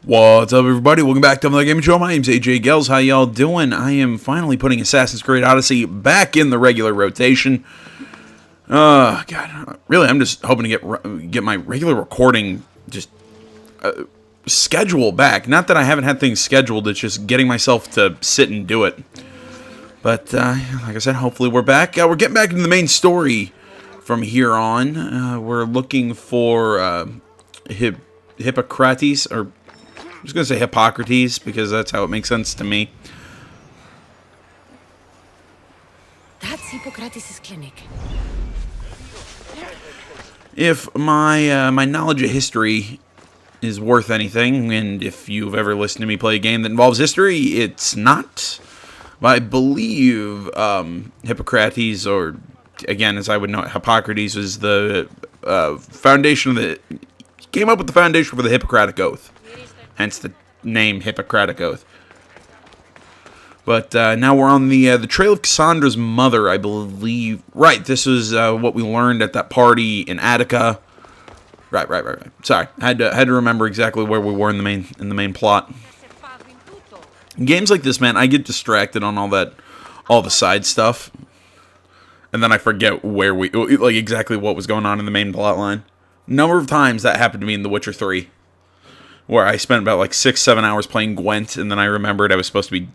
What's up, everybody? Welcome back to another gaming show. My name's AJ Gels. How y'all doing? I am finally putting Assassin's Creed Odyssey back in the regular rotation. God, really, I'm just hoping to get my regular recording schedule back. Not that I haven't had things scheduled, it's just getting myself to sit and do it. But, like I said, hopefully we're back. We're getting back into the main story from here on. We're looking for Hippocrates, or I'm just going to say Hippocrates, because that's how it makes sense to me. That's Hippocrates' clinic. If my knowledge of history is worth anything, and if you've ever listened to me play a game that involves history, it's not. But I believe Hippocrates, or again, as I would know, Hippocrates was the foundation of the... came up with the foundation for the Hippocratic Oath. Hence the name Hippocratic Oath. But now we're on the trail of Cassandra's mother, I believe. Right, this was what we learned at that party in Attica. Right. Sorry, I had to remember exactly where we were in the main plot. In games like this, man, I get distracted on all the side stuff, and then I forget where exactly what was going on in the main plot line. Number of times that happened to me in The Witcher 3. Where I spent about 6-7 hours playing Gwent, and then I remembered I was supposed to be,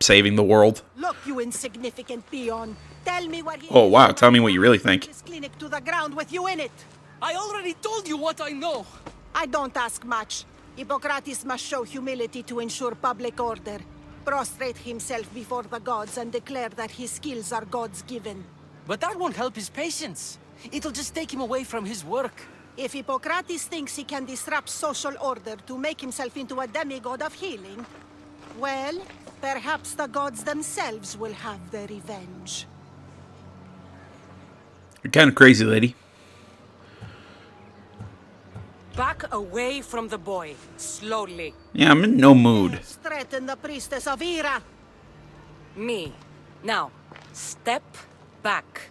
saving the world. Look, you insignificant peon. Tell me what he... Oh, wow, tell me what you really think. This clinic to the ground with you in it. I already told you what I know. I don't ask much. Hippocrates must show humility to ensure public order. Prostrate himself before the gods and declare that his skills are God's given. But that won't help his patients. It'll just take him away from his work. If Hippocrates thinks he can disrupt social order to make himself into a demigod of healing, well, perhaps the gods themselves will have their revenge. You're kind of crazy, lady. Back away from the boy, slowly. Yeah, I'm in no mood. Threaten the priestess of Ira. Me. Now, step back.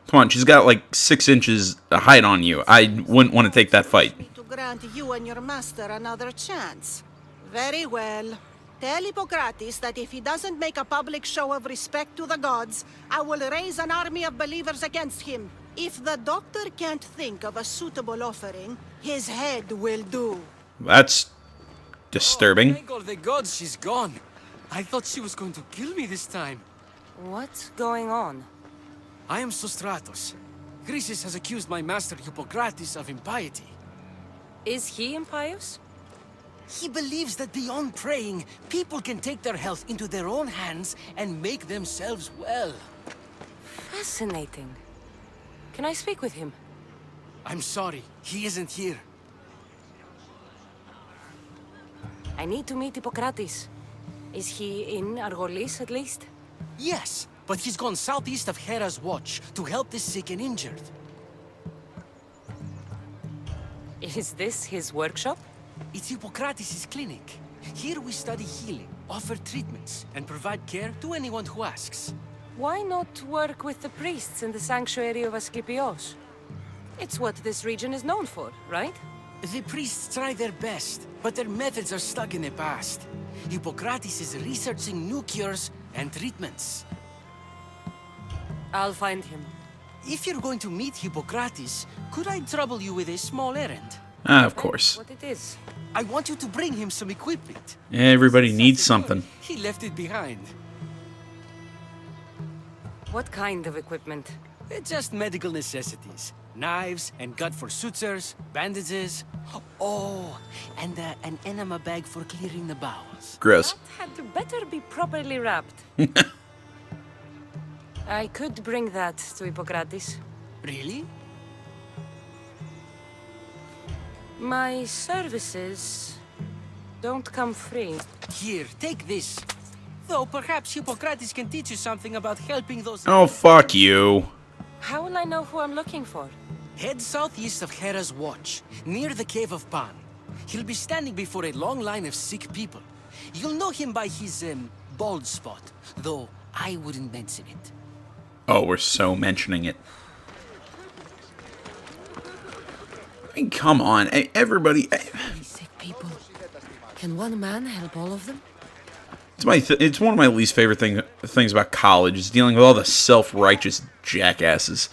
Come on, she's got 6 inches of height on you. I wouldn't want to take that fight. To grant you and your master another chance. Very well. Tell Hippocrates that if he doesn't make a public show of respect to the gods, I will raise an army of believers against him. If the doctor can't think of a suitable offering, his head will do. That's disturbing. Oh, thank all the gods she's gone. I thought she was going to kill me this time. What's going on? I am Sostratos. Chrysis has accused my master Hippocrates of impiety. Is he impious? He believes that beyond praying, people can take their health into their own hands and make themselves well. Fascinating. Can I speak with him? I'm sorry, he isn't here. I need to meet Hippocrates. Is he in Argolis at least? Yes, but he's gone southeast of Hera's watch to help the sick and injured. Is this his workshop? It's Hippocrates' clinic. Here we study healing, offer treatments, and provide care to anyone who asks. Why not work with the priests in the sanctuary of Asclepios? It's what this region is known for, right? The priests try their best, but their methods are stuck in the past. Hippocrates is researching new cures and treatments. I'll find him. If you're going to meet Hippocrates, could I trouble you with a small errand? Of course. What it is? I want you to bring him some equipment. Everybody needs something. He left it behind. What kind of equipment? Just medical necessities. Knives and gut for sutures, bandages. Oh, and an enema bag for clearing the bowels. Gross. That had better be properly wrapped. I could bring that to Hippocrates. Really? My services don't come free. Here, take this. Though perhaps Hippocrates can teach you something about helping those... Oh, fuck you. How will I know who I'm looking for? Head southeast of Hera's watch, near the Cave of Pan. He'll be standing before a long line of sick people. You'll know him by his, bald spot, though I wouldn't mention it. Oh, we're so mentioning it. I mean, come on, everybody. people. Can one man help all of them? It's one of my least favorite things about college is dealing with all the self-righteous jackasses.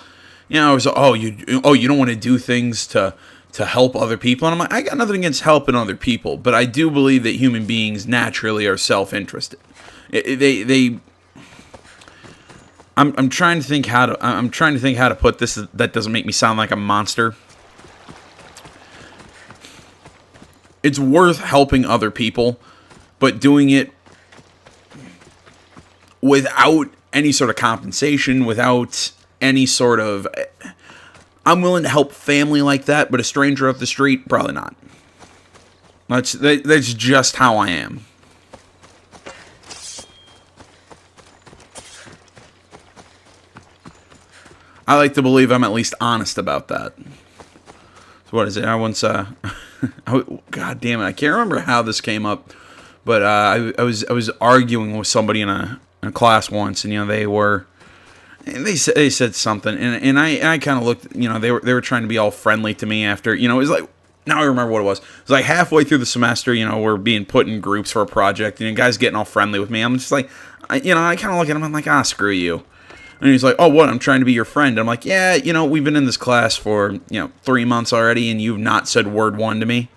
You know, it's you don't want to do things to help other people, and I'm like, I got nothing against helping other people, but I do believe that human beings naturally are self-interested. I'm trying to think how to put this that doesn't make me sound like a monster. It's worth helping other people, but doing it without any sort of compensation, without any sort of... I'm willing to help family like that, but a stranger off the street, probably not. That's just how I am. I like to believe I'm at least honest about that. So what is it? I once, God damn it, I can't remember how this came up, but I was arguing with somebody in a class once, and you know they said something, and I kind of looked, you know, they were trying to be all friendly to me after, you know, it was like, now I remember what it was. It was like halfway through the semester, you know, we're being put in groups for a project, and the guy's getting all friendly with me. I'm just like, I kind of look at him, I'm like, screw you. And he's like, oh, what? I'm trying to be your friend. I'm like, yeah, you know, we've been in this class for, 3 months already, and you've not said word one to me.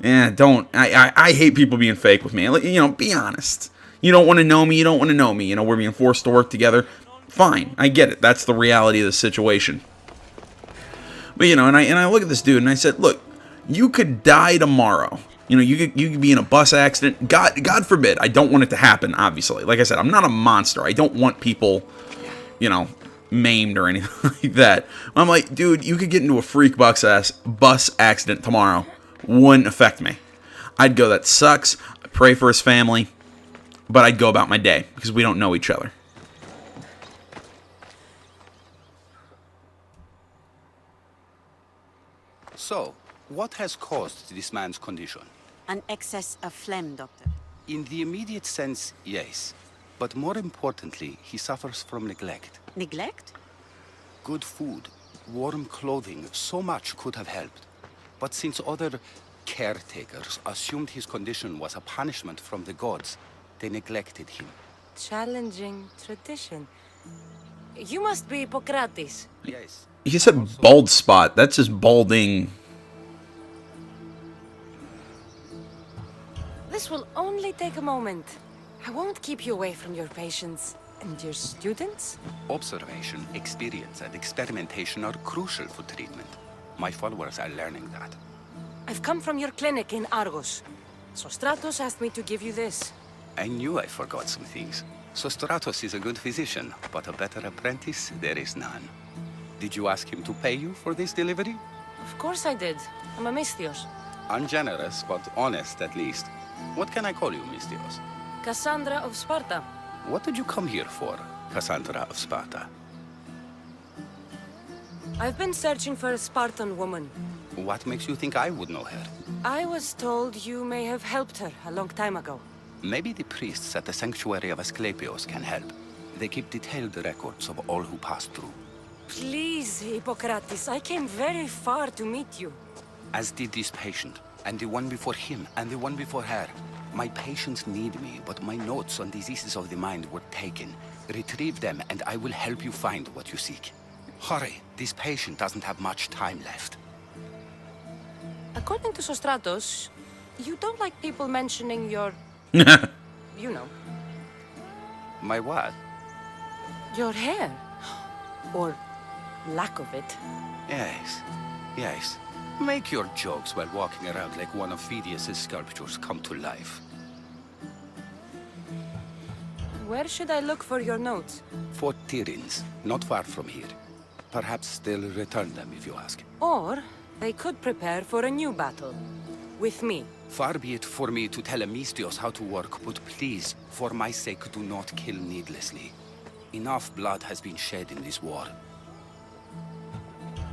Yeah, don't. I hate people being fake with me. Be honest. You don't want to know me. You don't want to know me. You know, we're being forced to work together. Fine. I get it. That's the reality of the situation. But, and I look at this dude, and I said, look, you could die tomorrow. You know, you could be in a bus accident. God forbid. I don't want it to happen, obviously. Like I said, I'm not a monster. I don't want people... maimed or anything like that. I'm like, dude, you could get into a freak bus accident tomorrow. Wouldn't affect me. I'd go, that sucks. I'd pray for his family. But I'd go about my day because we don't know each other. So, what has caused this man's condition? An excess of phlegm, Doctor. In the immediate sense, yes. But more importantly, he suffers from neglect. Neglect? Good food, warm clothing, so much could have helped. But since other caretakers assumed his condition was a punishment from the gods, they neglected him. Challenging tradition. You must be Hippocrates. Yes. He said bald spot. That's just balding. This will only take a moment. I won't keep you away from your patients. And your students? Observation, experience, and experimentation are crucial for treatment. My followers are learning that. I've come from your clinic in Argos. Sostratos asked me to give you this. I knew I forgot some things. Sostratos is a good physician, but a better apprentice there is none. Did you ask him to pay you for this delivery? Of course I did. I'm a Misthios. Ungenerous, but honest at least. What can I call you, Misthios? Cassandra of Sparta. What did you come here for, Cassandra of Sparta? I've been searching for a Spartan woman. What makes you think I would know her? I was told you may have helped her a long time ago. Maybe the priests at the sanctuary of Asclepios can help. They keep detailed records of all who pass through. Please, Hippocrates, I came very far to meet you. As did this patient, and the one before him, and the one before her. My patients need me, but my notes on diseases of the mind were taken. Retrieve them, and I will help you find what you seek. Hurry, this patient doesn't have much time left. According to Sostratos, you don't like people mentioning your... My what? Your hair. Or lack of it. Yes. Make your jokes while walking around like one of Phidias' sculptures come to life. Where should I look for your notes? For Tyrins, not far from here. Perhaps they'll return them if you ask. Or they could prepare for a new battle. With me. Far be it for me to tell a Misthios how to work, but please, for my sake, do not kill needlessly. Enough blood has been shed in this war.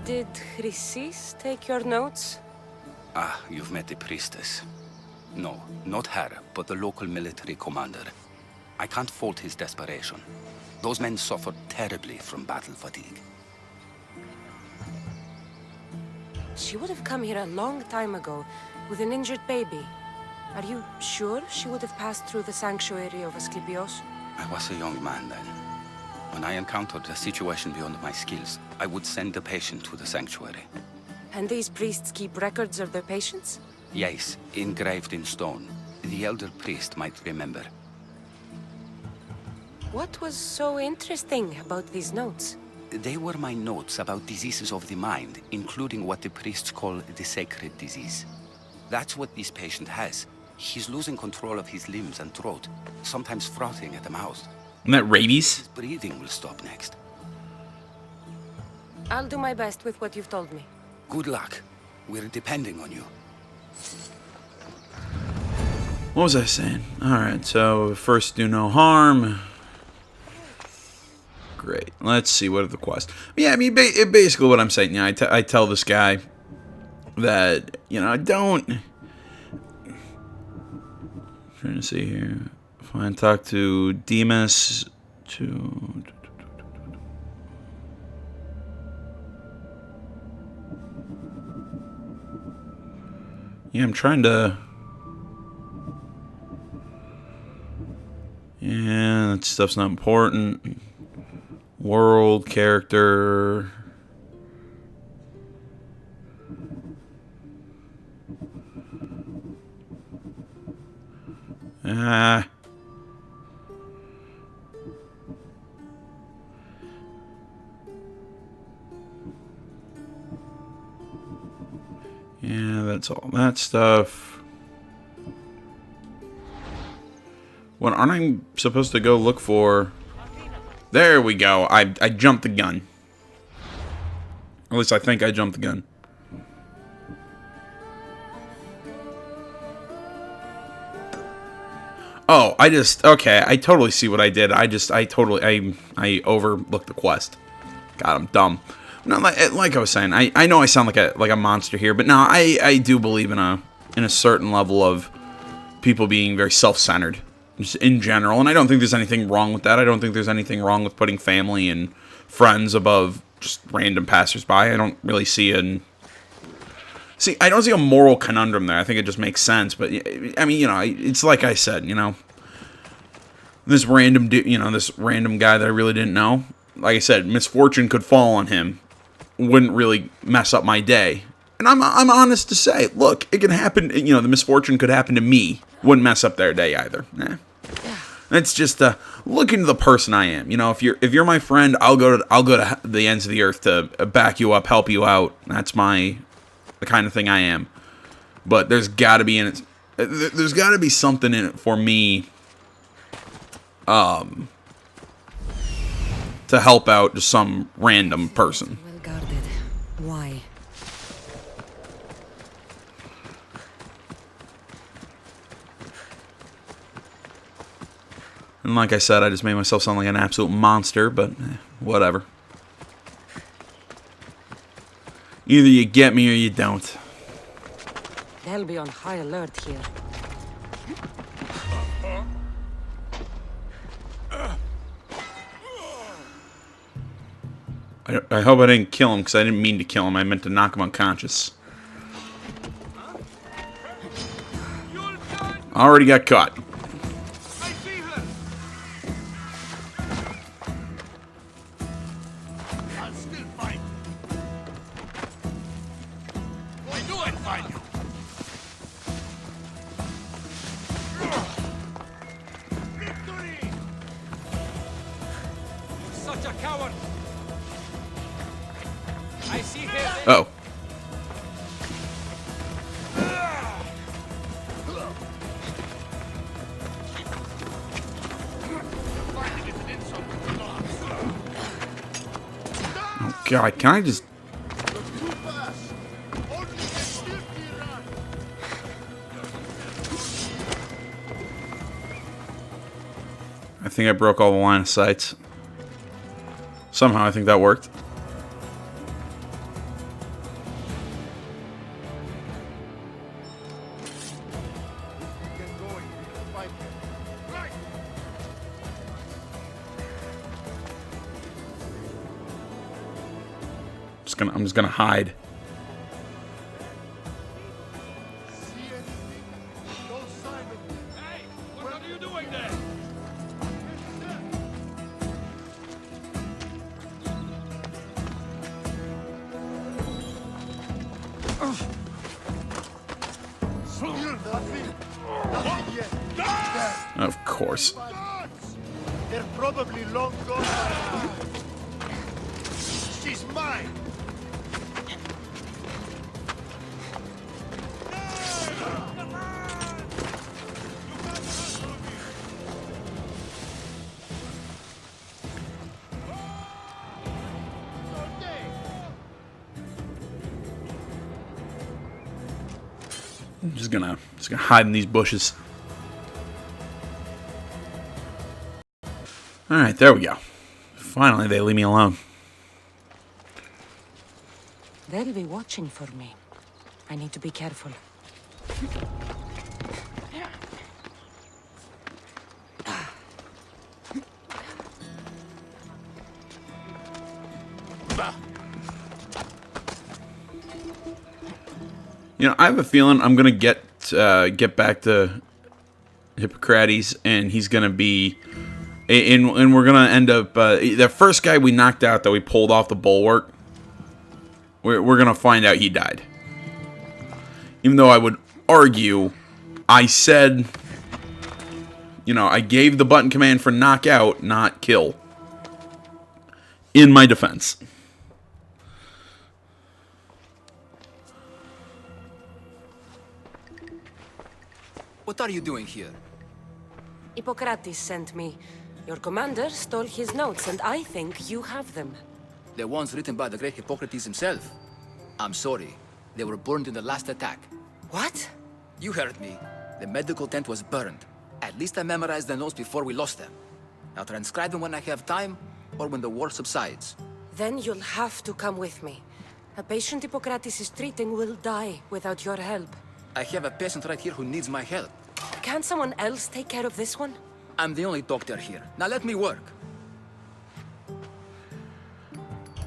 Did Chrysis take your notes? Ah, you've met the priestess. No, not her, but the local military commander. I can't fault his desperation. Those men suffered terribly from battle fatigue. She would have come here a long time ago with an injured baby. Are you sure she would have passed through the sanctuary of Asclepios? I was a young man then. When I encountered a situation beyond my skills, I would send the patient to the sanctuary. And these priests keep records of their patients? Yes, engraved in stone. The elder priest might remember. What was so interesting about these notes? They were my notes about diseases of the mind, including what the priests call the sacred disease. That's what this patient has. He's losing control of his limbs and throat, sometimes frothing at the mouth. Isn't that rabies? His breathing will stop next. I'll do my best with what you've told me. Good luck. We're depending on you. What was I saying? Alright, so first do no harm. Great. Let's see, what are the quests? Yeah, I mean, basically what I'm saying, yeah, I tell this guy that, you know, I don't... Trying to see here. If I talk to Demas to... Yeah, I'm trying to... Yeah, that stuff's not important. World, character... Yeah, that's all that stuff. What aren't I supposed to go look for? There we go. I jumped the gun. At least I think I jumped the gun. Oh, okay, I totally see what I did. I overlooked the quest. God, I'm dumb. No, like I was saying, I know I sound like a monster here, but no, I do believe in a certain level of people being very self-centered, just in general, and I don't think there's anything wrong with that. I don't think there's anything wrong with putting family and friends above just random passersby. I don't really see I don't see a moral conundrum there. I think it just makes sense. But I mean, you know, it's like I said, you know, this random guy that I really didn't know. Like I said, misfortune could fall on him. Wouldn't really mess up my day. And I'm honest to say, look, it can happen. You know, the misfortune could happen to me. Wouldn't mess up their day either. Nah. It's just look into the person I am. You know, if you're my friend, I'll go to the ends of the earth to back you up, help you out. That's the kind of thing I am. But there's got to be something in it for me to help out just some random person. Well guarded. Why? And like I said, I just made myself sound like an absolute monster, but whatever. Either you get me or you don't. They'll be on high alert here. I hope I didn't kill him, because I didn't mean to kill him. I meant to knock him unconscious. Already got caught. Oh. Oh God, can I just... I think I broke all the line of sights. Somehow I think that worked. I'm just gonna hide. Of course. They're probably long gone by now. She's mine! I'm just gonna hide in these bushes. Alright, there we go. Finally, they leave me alone. They'll be watching for me. I need to be careful. You know, I have a feeling I'm gonna get back to Hippocrates, and he's gonna be, and we're gonna end up the first guy we knocked out that we pulled off the bulwark. We're gonna find out he died. Even though I would argue, I said, you know, I gave the button command for knockout, not kill. In my defense. What are you doing here? Hippocrates sent me. Your commander stole his notes, and I think you have them. The ones written by the great Hippocrates himself. I'm sorry. They were burned in the last attack. What? You heard me. The medical tent was burned. At least I memorized the notes before we lost them. I'll transcribe them when I have time, or when the war subsides. Then you'll have to come with me. A patient Hippocrates is treating will die without your help. I have a patient right here who needs my help. Can't someone else take care of this one? I'm the only doctor here. Now let me work.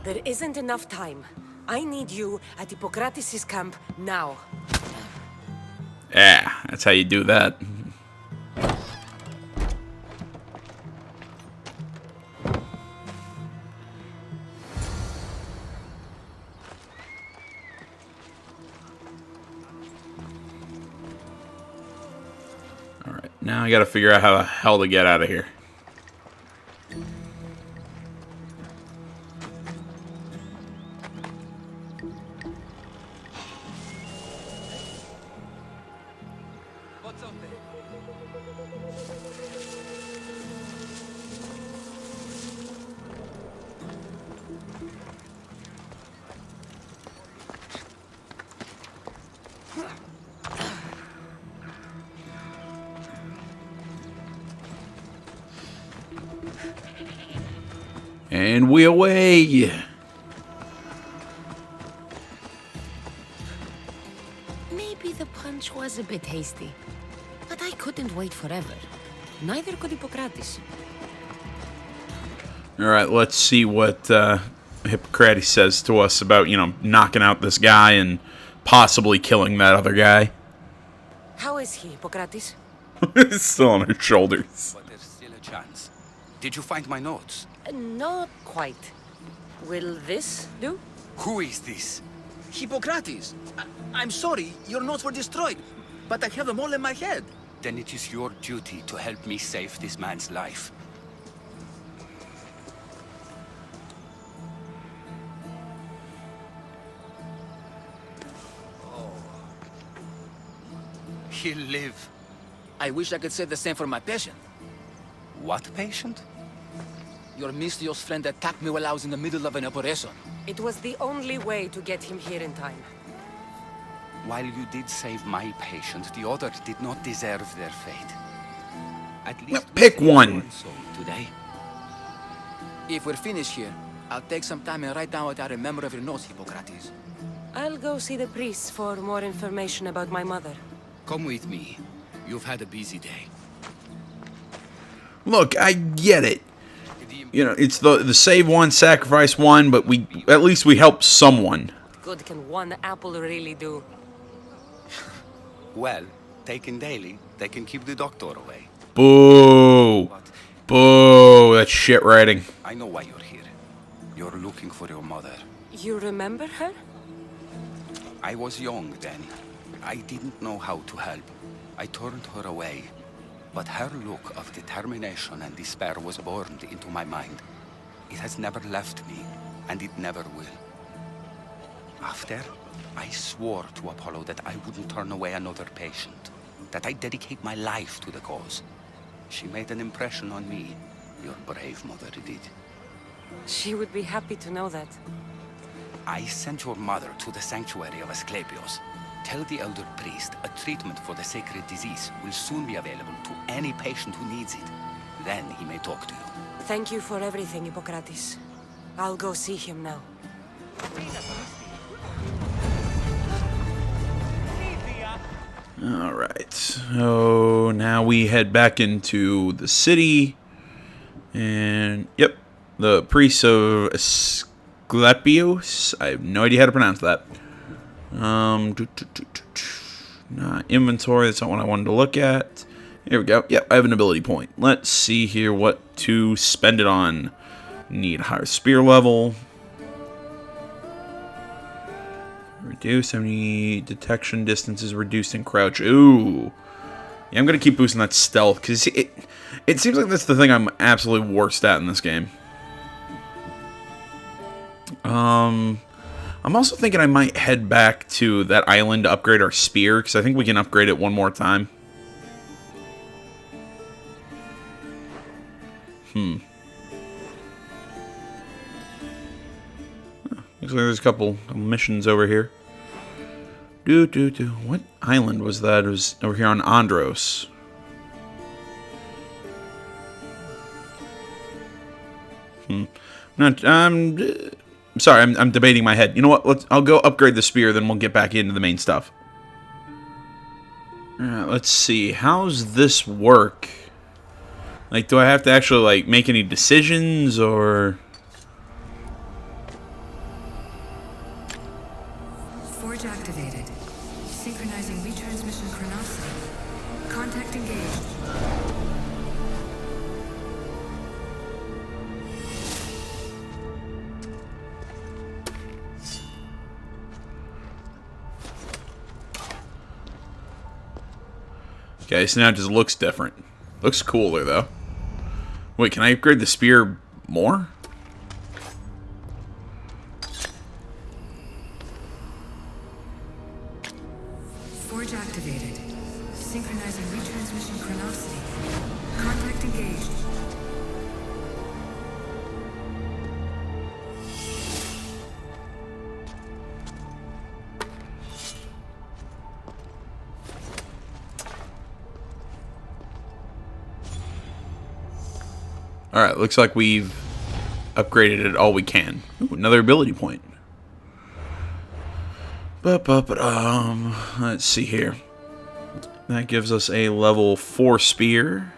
There isn't enough time. I need you at Hippocrates' camp now. Yeah, that's how you do that. Alright, now I gotta figure out how the hell to get out of here. What's up there? And we away! Maybe the punch was a bit hasty, but I couldn't wait forever. Neither could Hippocrates. Alright, let's see what Hippocrates says to us about, you know, knocking out this guy and possibly killing that other guy. How is he, Hippocrates? It's still on her shoulders. But there's still a chance. Did you find my notes? Not quite. Will this do? Who is this? Hippocrates! I'm sorry, your notes were destroyed, but I have them all in my head. Then it is your duty to help me save this man's life. He'll live. I wish I could say the same for my patient. What patient? Your mysterious friend attacked me while I was in the middle of an operation. It was the only way to get him here in time. While you did save my patient, the others did not deserve their fate. At least Pick one. So today. If we're finished here, I'll take some time and write down what I remember of your notes, Hippocrates. I'll go see the priests for more information about my mother. Come with me. You've had a busy day. Look, I get it. You know, it's the save one, sacrifice one, but at least we help someone. Good can one apple really do? Well, taken daily, they can keep the doctor away. Boo. But Boo. That's shit writing. I know why you're here. You're looking for your mother. You remember her? I was young then. I didn't know how to help. I turned her away. But her look of determination and despair was burned into my mind. It has never left me, and it never will. After, I swore to Apollo that I wouldn't turn away another patient, that I'd dedicate my life to the cause. She made an impression on me. Your brave mother did. She would be happy to know that. I sent your mother to the sanctuary of Asclepios. Tell the elder priest a treatment for the sacred disease will soon be available to any patient who needs it. Then he may talk to you. Thank you for everything, Hippocrates. I'll go see him now. Alright, so now we head back into the city. And, yep, the priest of Asclepios. I have no idea how to pronounce that. Inventory, that's not what I wanted to look at. Here we go. Yep, I have an ability point. Let's see here what to spend it on. Need higher spear level. Reduce any detection distance is reduced in crouch. Ooh. Yeah, I'm going to keep boosting that stealth, because it seems like that's the thing I'm absolutely worst at in this game. I'm also thinking I might head back to that island to upgrade our spear, because I think we can upgrade it one more time. Looks like there's a couple missions over here. What island was that? It was over here on Andros. I'm sorry, I'm debating my head. You know what? I'll go upgrade the spear, then we'll get back into the main stuff. Alright, let's see. How's this work? Like, do I have to actually, like, make any decisions, or... Forge activated. Synchronizing retransmission chronicity. Contact engaged. Okay, so now it just looks different. Looks cooler, though. Wait, can I upgrade the spear more? Forge activated. Synchronizing retransmission chronicity. Contact engaged. Alright, looks like we've upgraded it all we can. Ooh, another ability point. Let's see here. That gives us a level 4 spear.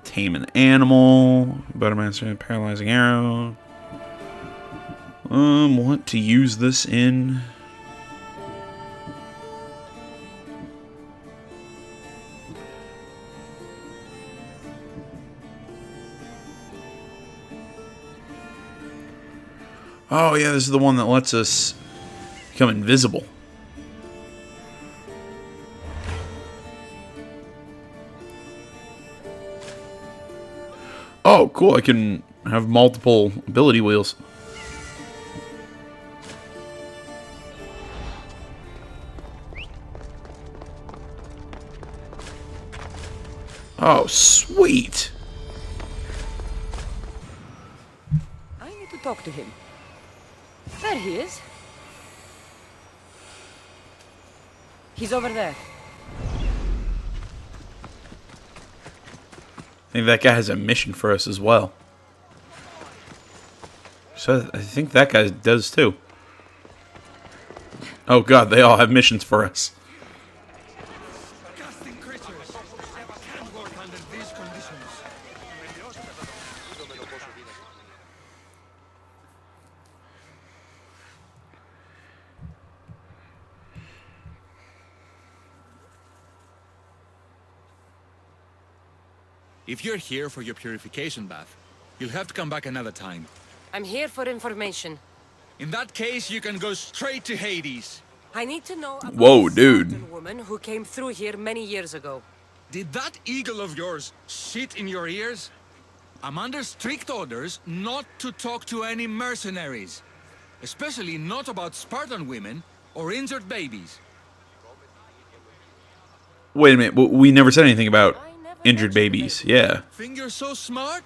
Tame an animal. Buttermaster, paralyzing arrow. Want to use this in... Oh, yeah, this is the one that lets us become invisible. Oh, cool. I can have multiple ability wheels. Oh, sweet. I need to talk to him. There he is. He's over there. I think that guy has a mission for us as well. So I think that guy does too. Oh god, they all have missions for us. Disgusting creatures. Can't work under these conditions. If you're here for your purification bath, you'll have to come back another time. I'm here for information. In that case, you can go straight to Hades. I need to know about Whoa, the dude. Spartan woman who came through here many years ago. Did that eagle of yours shit in your ears? I'm under strict orders not to talk to any mercenaries. Especially not about Spartan women or injured babies. Wait a minute. We never said anything about I never injured mentioned babies. Yeah. Think you're so smart?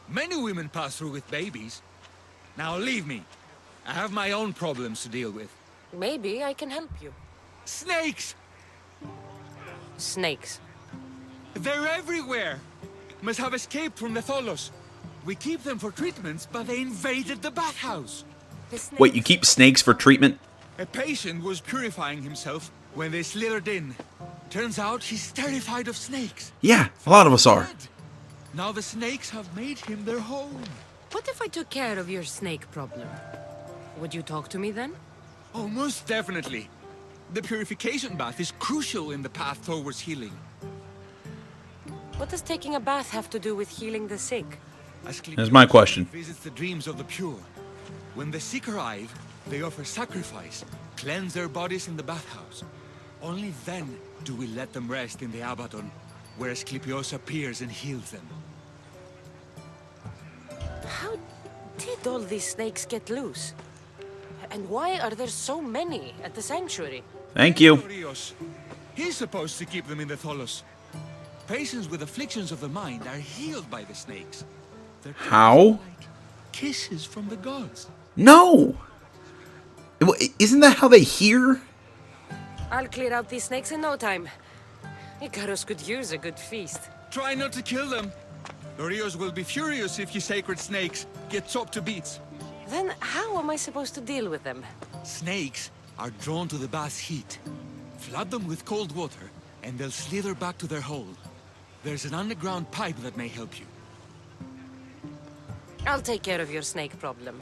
Many women pass through with babies. Now leave me. I have my own problems to deal with. Maybe I can help you. Snakes! Snakes. They're everywhere! Must have escaped from the Tholos. We keep them for treatments, but they invaded the bathhouse. The snakes. Wait, you keep snakes for treatment? A patient was purifying himself when they slithered in. Turns out he's terrified of snakes. Yeah, a lot of us are. Dead. Now the snakes have made him their home. What if I took care of your snake problem? Would you talk to me then? Oh, most definitely. The purification bath is crucial in the path towards healing. What does taking a bath have to do with healing the sick? That's my question. Visits the dreams of the pure. When the sick arrive, they offer sacrifice, cleanse their bodies in the bathhouse. Only then do we let them rest in the Abaddon, where Asclepios appears and heals them. How did all these snakes get loose? And why are there so many at the sanctuary? Thank you. Rios. He's supposed to keep them in the Tholos. Patients with afflictions of the mind are healed by the snakes. Their kisses How? are like kisses from the gods. No. Isn't that how they hear? I'll clear out these snakes in no time. Icarus could use a good feast. Try not to kill them. The Rios will be furious if you sacred snakes get chopped to bits. Then how am I supposed to deal with them? Snakes are drawn to the bath's heat. Flood them with cold water, and they'll slither back to their hole. There's an underground pipe that may help you. I'll take care of your snake problem.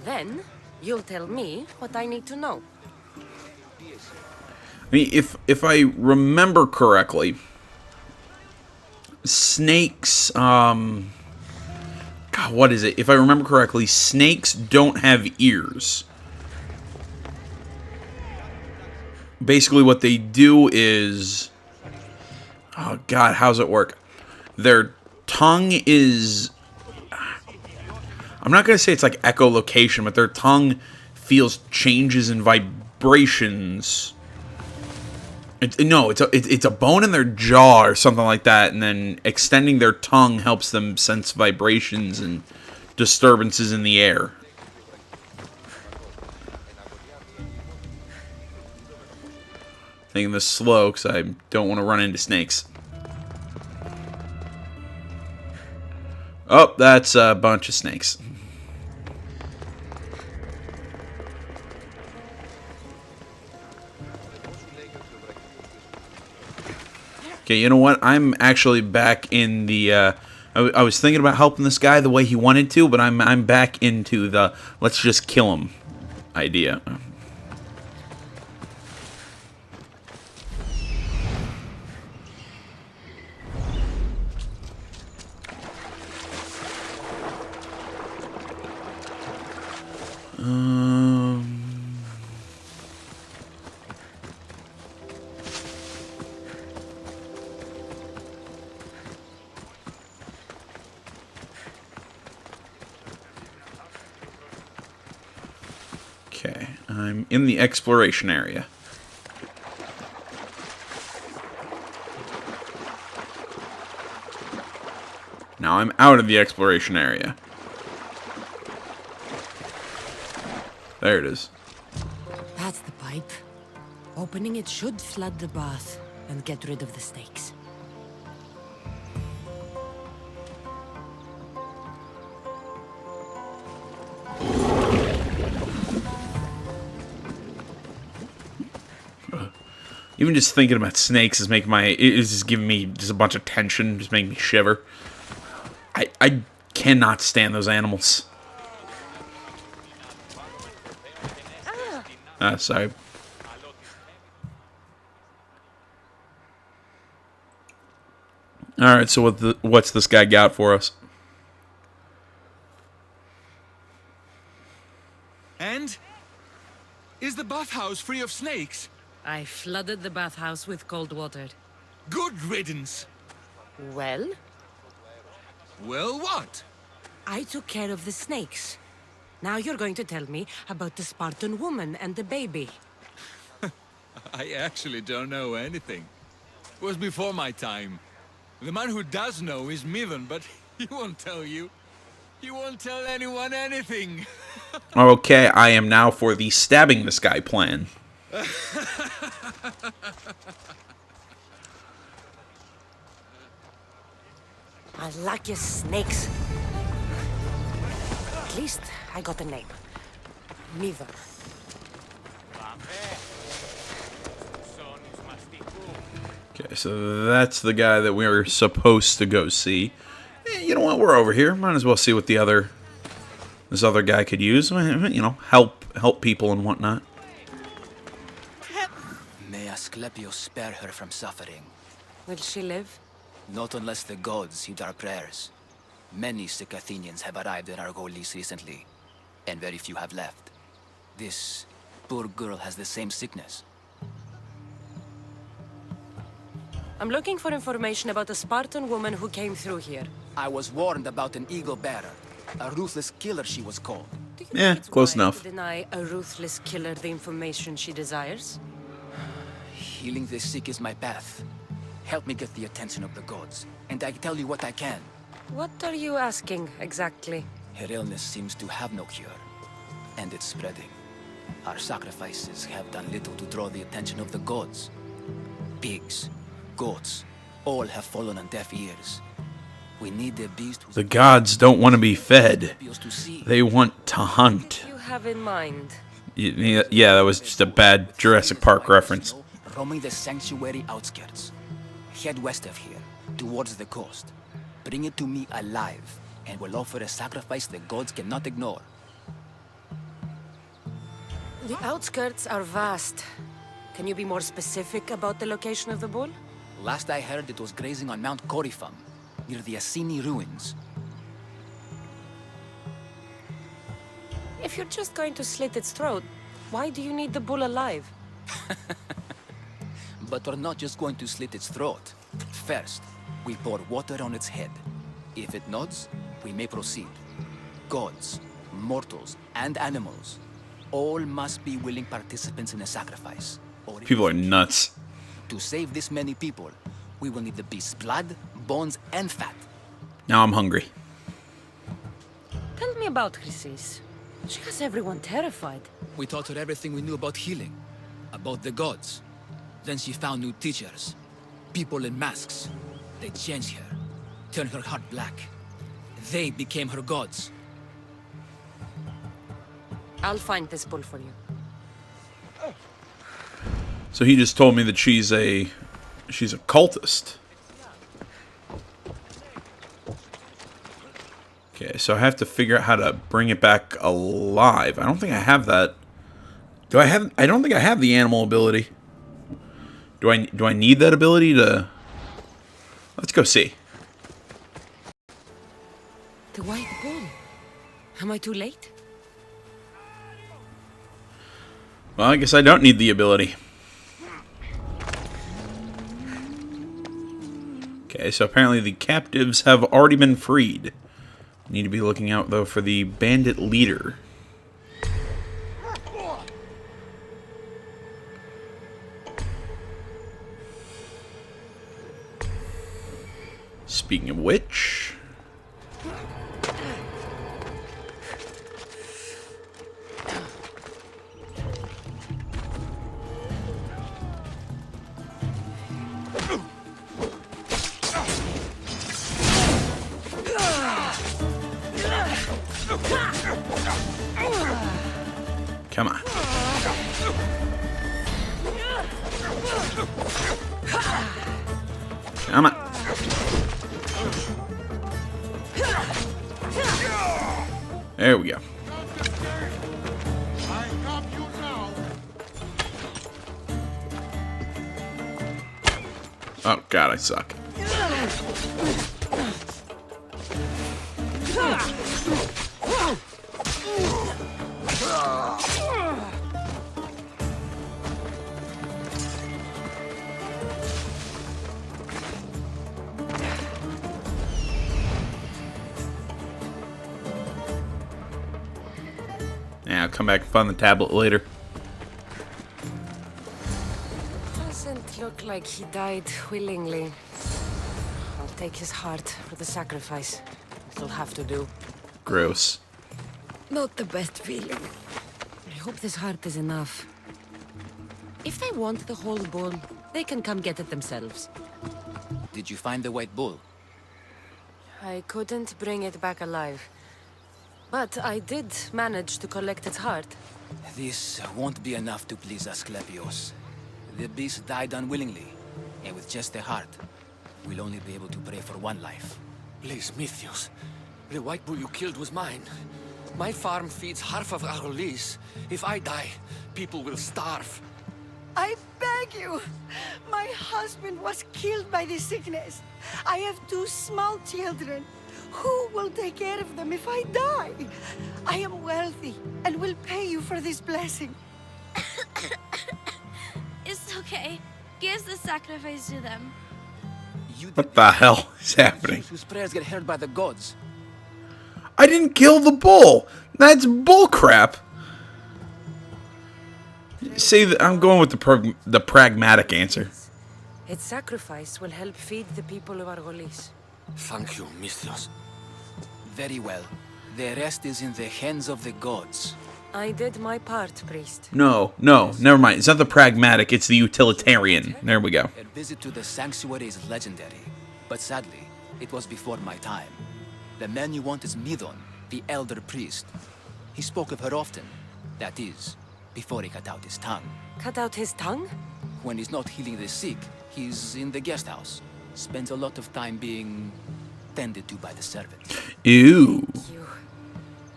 Then, you'll tell me what I need to know. I mean, if I remember correctly, snakes, God, what is it? If I remember correctly, snakes don't have ears. Basically, what they do is, oh God, how's it work? Their tongue is, I'm not gonna say it's like echolocation, but their tongue feels changes and vibrations. It's a bone in their jaw or something like that, and then extending their tongue helps them sense vibrations and disturbances in the air. Taking this slow because I don't want to run into snakes. Oh, that's a bunch of snakes. Okay, you know what? I'm actually back in the. I was thinking about helping this guy the way he wanted to, but I'm back into the let's just kill him idea. Okay, I'm in the exploration area. Now I'm out of the exploration area. There it is. That's the pipe. Opening it should flood the bath and get rid of the snakes. Even just thinking about snakes is making is just giving me just a bunch of tension, just making me shiver. I cannot stand those animals. Sorry. All right, so what's this guy got for us? And? Is the bathhouse free of snakes? I flooded the bathhouse with cold water. Good riddance. Well, Well, what? I took care of the snakes. Now you're going to tell me about the Spartan woman and the baby. I actually don't know anything. It was before my time. The man who does know is Midon, but he won't tell you. He won't tell anyone anything. Okay, I am now for the stabbing this guy plan. I like your snakes. At least I got a name. Miva. Okay, so that's the guy that we were supposed to go see. You know what? We're over here. Might as well see what this other guy could use. You know, help people and whatnot. May Asclepius spare her from suffering. Will she live? Not unless the gods heed our prayers. Many sick Athenians have arrived in Argolis recently, and very few have left. This poor girl has the same sickness. I'm looking for information about a Spartan woman who came through here. I was warned about an eagle bearer. A ruthless killer, she was called. Do you Yeah, think it's close wise enough. to deny a ruthless killer the information she desires? Healing the sick is my path. Help me get the attention of the gods, and I tell you what I can. What are you asking, exactly? Her illness seems to have no cure, and it's spreading. Our sacrifices have done little to draw the attention of the gods. Pigs, goats, all have fallen on deaf ears. We need the beast who's The gods don't want to be fed. to see. They want to hunt. You have in mind. Yeah, that was just a bad Jurassic Park reference. Roaming the sanctuary outskirts. Head west of here, towards the coast. Bring it to me alive, and we'll offer a sacrifice the gods cannot ignore. The outskirts are vast. Can you be more specific about the location of the bull? Last I heard, it was grazing on Mount Corifum, near the Assini ruins. If you're just going to slit its throat, why do you need the bull alive? But we're not just going to slit its throat. First, we pour water on its head. If it nods, we may proceed. Gods, mortals, and animals, all must be willing participants in a sacrifice. Or People are nuts. to save this many people, we will need the beast's blood, bones, and fat. Now I'm hungry. Tell me about Chrysis. She has everyone terrified. We taught her everything we knew about healing, about the gods. Then she found new teachers, people in masks. They changed her, turned her heart black. They became her gods. I'll find this bull for you. So he just told me that she's a cultist. Okay, so I have to figure out how to bring it back alive. I don't think I have that. I don't think I have the animal ability. Do I need that ability to? Let's go see. The white bull. Am I too late? Well, I guess I don't need the ability. Okay, so apparently the captives have already been freed. Need to be looking out, though, for the bandit leader. Speaking of which... Come on. Come on. There we go. Oh god, I suck. Yeah, I'll come back and find the tablet later. Doesn't look like he died willingly. I'll take his heart for the sacrifice. It'll have to do. Gross. Not the best feeling. I hope this heart is enough. If they want the whole bull, they can come get it themselves. Did you find the white bull? I couldn't bring it back alive. But I did manage to collect its heart. This won't be enough to please Asclepios. The beast died unwillingly, and with just the heart, we'll only be able to pray for one life. Please, Mythios. The white bull you killed was mine. My farm feeds half of Argolis. If I die, people will starve. I beg you! My husband was killed by this sickness. I have 2 small children. Who will take care of them if I die? I am wealthy and will pay you for this blessing. It's okay. Give the sacrifice to them. What the hell is happening? Whose prayers get heard by the gods. I didn't kill the bull. That's bullcrap. See, I'm going with the pragmatic answer. Its sacrifice will help feed the people of Argolis. Thank you, Mythios. Very well. The rest is in the hands of the gods. I did my part, priest. No, never mind. It's not the pragmatic, it's the utilitarian. There we go. Her visit to the sanctuary is legendary, but sadly, it was before my time. The man you want is Midon, the elder priest. He spoke of her often. That is, before he cut out his tongue. Cut out his tongue? When he's not healing the sick, he's in the guest house. Spends a lot of time being tended to by the servants. Ew. You.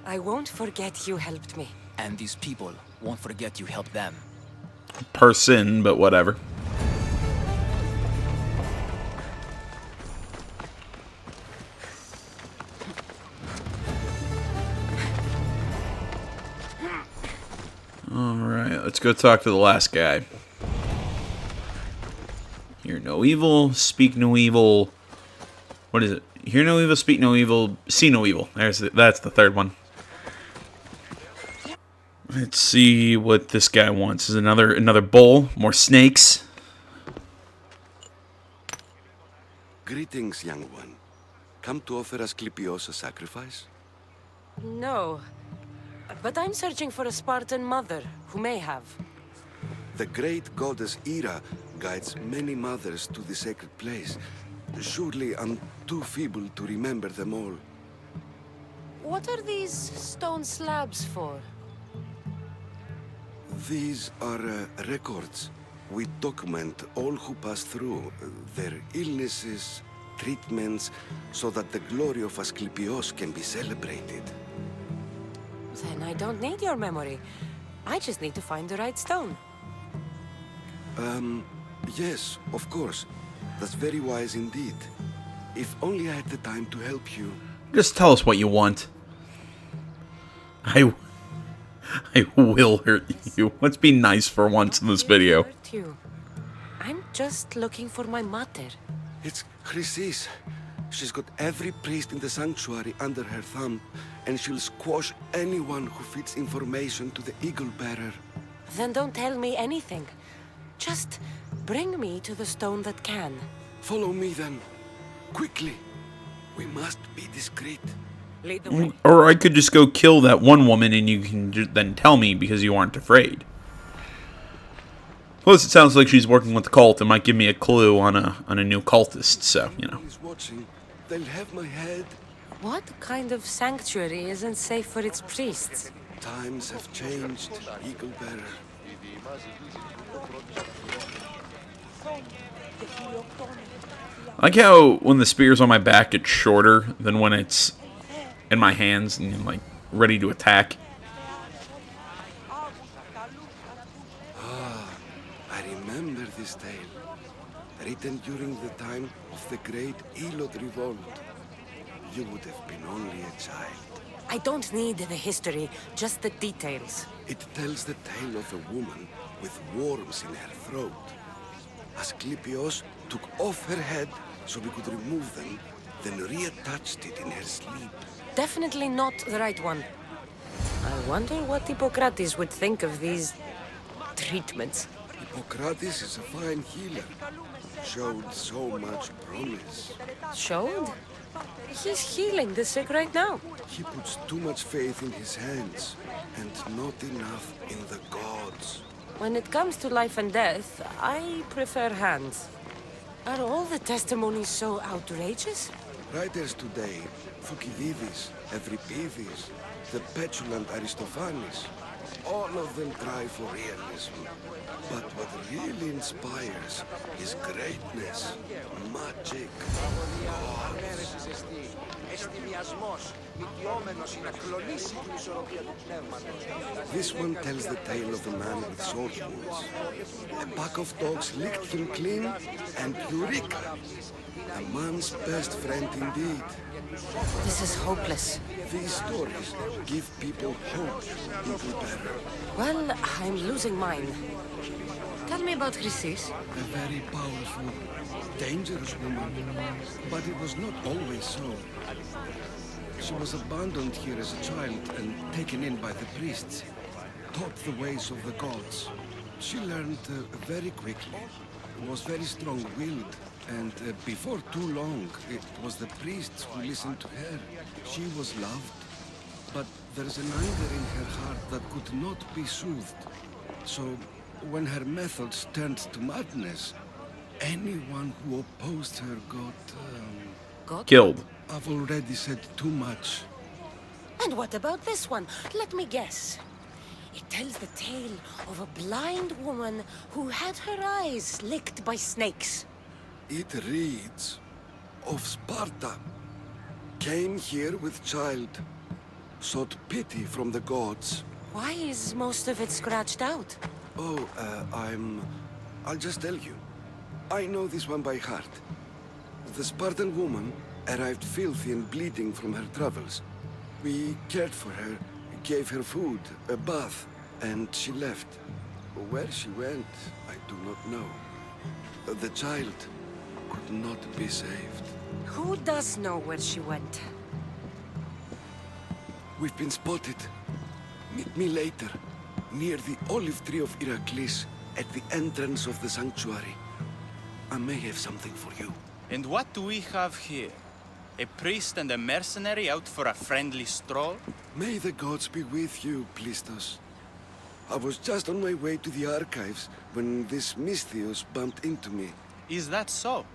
I won't forget you helped me. And these people won't forget you helped them. Person, but whatever. Alright, let's go talk to the last guy. Hear no evil, speak no evil. What is it? Hear no evil, speak no evil, see no evil. That's the third one. Let's see what this guy wants. Is another bowl, more snakes. Greetings, young one. Come to offer Asclepios a sacrifice? No. But I'm searching for a Spartan mother who may have. The great goddess Ira guides many mothers to the sacred place. Surely I'm too feeble to remember them all. What are these stone slabs for? These are records. We document all who pass through, their illnesses, treatments, so that the glory of Asclepios can be celebrated. Then I don't need your memory. I just need to find the right stone. Yes, of course. That's very wise indeed. If only I had the time to help you. Just tell us what you want. I will hurt you. Let's be nice for once in this video. Hurt you. I'm just looking for my mother. It's Chrysis. She's got every priest in the sanctuary under her thumb, and she'll squash anyone who feeds information to the Eagle Bearer. Then don't tell me anything. Just bring me to the stone that can. Follow me then. Quickly. We must be discreet. Lead the way. Or I could just go kill that one woman and you can then tell me because you aren't afraid. Plus, it sounds like she's working with the cult and might give me a clue on a new cultist, so, you know. He's watching. They'll have my head. What kind of sanctuary isn't safe for its priests? Times have changed, Eagle Bearer. I like how when the spear's on my back, it's shorter than when it's in my hands and like ready to attack. I remember this tale. written during the time of the Great Elot Revolt. You would have been only a child. I don't need the history, just the details. It tells the tale of a woman with worms in her throat. Asclepios took off her head so we could remove them, then reattached it in her sleep. Definitely not the right one. I wonder what Hippocrates would think of these treatments. Hippocrates is a fine healer. Showed so much promise. Showed? He's healing the sick right now. He puts too much faith in his hands, and not enough in the gods. When it comes to life and death, I prefer hands. Are all the testimonies so outrageous? Writers today, Thucydides, Euripides, the petulant Aristophanes, all of them try for realism. But what really inspires is greatness, magic, gods. This one tells the tale of a man with sword wounds. A pack of dogs licked him clean, and Eureka! A man's best friend indeed. This is hopeless. These stories give people hope into better. Well, I'm losing mine. Tell me about Chrysis. A very powerful, dangerous woman. But it was not always so. She was abandoned here as a child and taken in by the priests. Taught the ways of the gods. She learned very quickly. Was very strong-willed. And before too long, it was the priests who listened to her. She was loved. But there's an anger in her heart that could not be soothed. So, when her methods turned to madness, anyone who opposed her got... Killed. I've already said too much. And what about this one? Let me guess. It tells the tale of a blind woman who had her eyes licked by snakes. It reads of Sparta. Came here with child. Sought pity from the gods. Why is most of it scratched out? Oh, I'll just tell you. I know this one by heart. The Spartan woman arrived filthy and bleeding from her travels. We cared for her, gave her food, a bath, and she left. Where she went, I do not know. The child could not be saved. Who does know where she went? We've been spotted. Meet me later, near the olive tree of Heracles, at the entrance of the sanctuary. I may have something for you. And what do we have here? A priest and a mercenary out for a friendly stroll? May the gods be with you, Plistos. I was just on my way to the archives when this Misthios bumped into me. Is that so?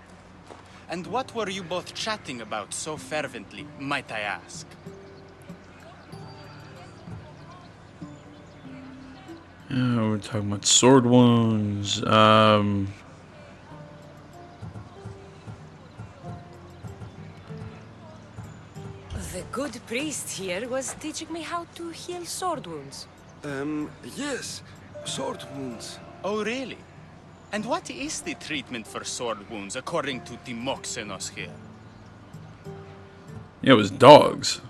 And what were you both chatting about so fervently, might I ask? We're talking about sword wounds. The good priest here was teaching me how to heal sword wounds. Yes. Sword wounds. Oh, really? And what is the treatment for sword wounds, according to Timoxenos here? Yeah, it was dogs.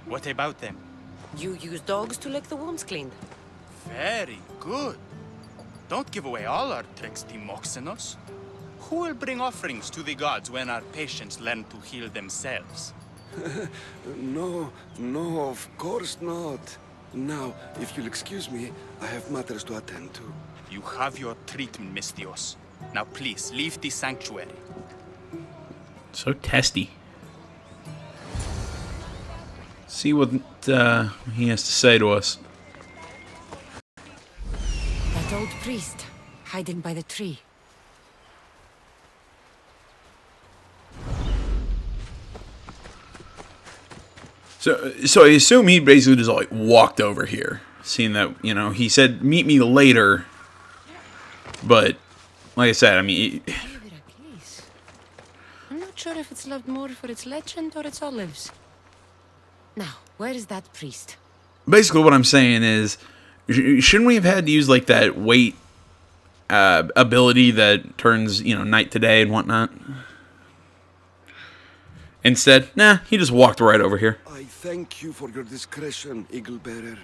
What about them? You use dogs to lick the wounds clean. Very good. Don't give away all our tricks, Timoxenos. Who will bring offerings to the gods when our patients learn to heal themselves? No, of course not. Now, if you'll excuse me, I have matters to attend to. You have your treatment, Misthios. Now please, leave the sanctuary. So testy. See what he has to say to us. That old priest, hiding by the tree. So I assume he basically just like walked over here, seeing that, you know, he said meet me later, but like I said, I mean, I'm not sure if it's loved more for its legend or its olives. Now, where is that priest? basically what I'm saying is, shouldn't we have had to use like that weight ability that turns, night to day and whatnot. Instead, nah, he just walked right over here. I thank you for your discretion, Eagle Bearer.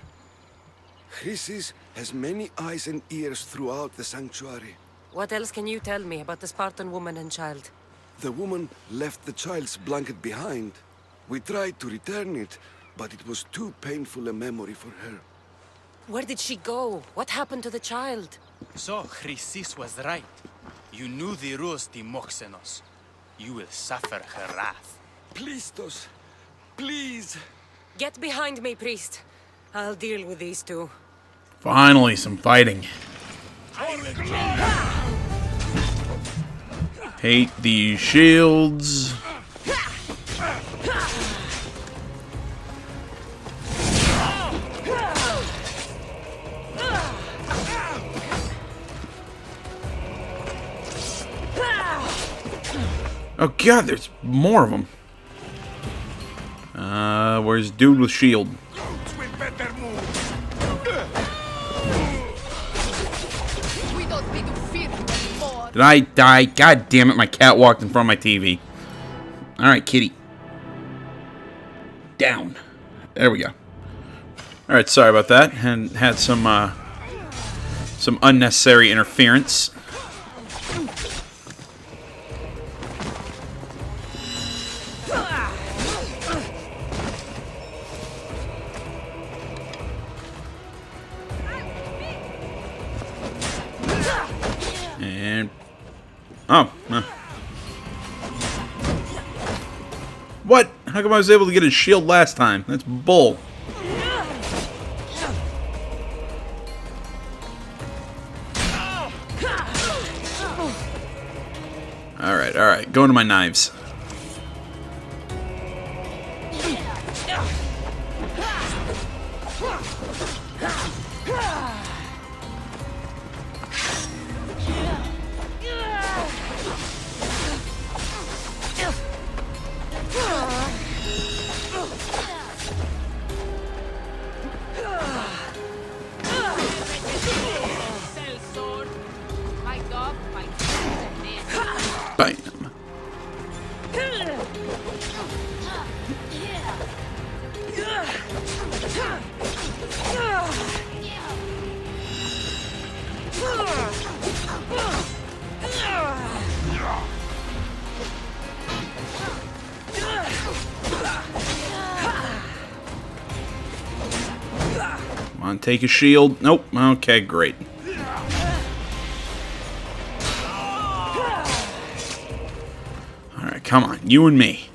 Chrysis has many eyes and ears throughout the sanctuary. What else can you tell me about the Spartan woman and child? The woman left the child's blanket behind. We tried to return it, but it was too painful a memory for her. Where did she go? What happened to the child? So, Chrysis was right. You knew the rules, Timoxenos. You will suffer her wrath. Plistos, please. Get behind me, priest. I'll deal with these two. Finally, some fighting. Hate these shields. Oh god, there's more of them. Where's dude with shield? Did I die? God damn it, my cat walked in front of my TV. Alright, kitty. Down. There we go. Alright, sorry about that. And had some unnecessary interference. And what? How come I was able to get his shield last time? That's bull. Alright, going to my knives. Bam. Come on, take a shield. Nope. Okay, great. Alright, come on. You and me.